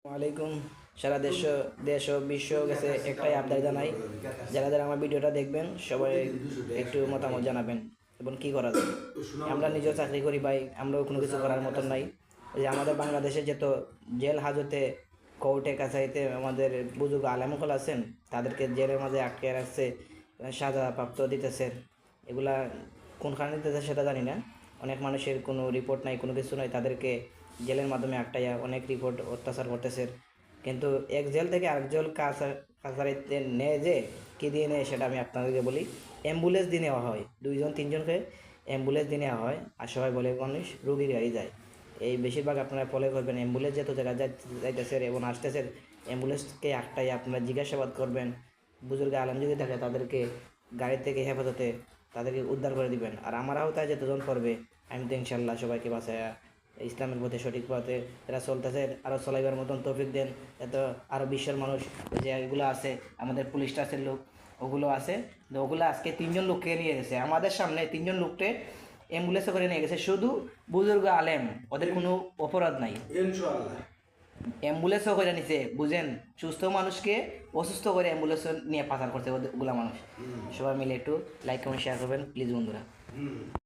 ওয়ালাইকুম। সারা দেশ ও বিশ্ব গেছে একটাই আবদার জানাই, যারা যারা আমার ভিডিওটা দেখবেন সবাই একটু মতামত জানাবেন এবং কী করা যায়। আমরা নিজেও চাকরি করি ভাই, আমরাও কোনো কিছু করার মতন নাই। এই যে আমাদের বাংলাদেশে যত জেল হাজতে কোর্টে কাছারিতে আমাদের বুজুর্গ আলেমকল আছেন, তাদেরকে জেলের মাঝে আটকে রাখছে, সাজা প্রাপ্ত দিতেছে। এগুলা কোন কারণে দিতেছে সেটা জানি না। অনেক মানুষের কোনো রিপোর্ট নাই, কোনো কিছু নাই, তাদেরকে জেলের মাধ্যমে আটটাইয়া অনেক রিপোর্ট অত্যাচার করতেছে। কিন্তু এক জেল থেকে আরেক জেল কাছারিতে নেয় যে কী দিয়ে নেয় সেটা আমি আপনাদেরকে বলি। অ্যাম্বুলেন্স দিয়ে নেওয়া হয়, 2-3জনকে অ্যাম্বুলেন্স দিয়ে নেওয়া হয়, আর সবাই বলে মানুষ রুগীর গাড়ি যায়। এই বেশিরভাগ আপনারা ফলো করবেন, অ্যাম্বুলেন্স যত জায়গায় যাইতেছে এবং আসতেছে, অ্যাম্বুলেন্সকে একটাই আপনারা জিজ্ঞাসাবাদ করবেন। বুজুর্গ আলম যদি থাকে তাদেরকে গাড়ি থেকে হেফাজতে তাদেরকে উদ্ধার করে দিবেন। আর আমার আওতায় যতজন করবে আমি তো ইনশাল্লাহ সবাইকে বাঁচায়া ইসলামের পথে সঠিক পথে এরা চলতেছে আরও চলাইবার মতন তৌফিক দেন। এত আরও বিশ্বের মানুষ যে এগুলো আছে, আমাদের পুলিশ ট্রাস্টের লোক ওগুলো আছে, ওগুলো আজকে 3জন লোককে নিয়ে গেছে আমাদের সামনে, 3জন লোককে অ্যাম্বুলেন্সে করে নিয়ে গেছে, শুধু বুজুর্গ আলেম, ওদের কোনো অপরাধ নাই। অ্যাম্বুলেন্সও করে নিছে, বুঝেন, সুস্থ মানুষকে অসুস্থ করে অ্যাম্বুলেন্স নিয়ে পাচার করছে ওগুলা মানুষ। সবাই মিলে একটু লাইক কমেন্ট শেয়ার করবেন প্লিজ বন্ধুরা।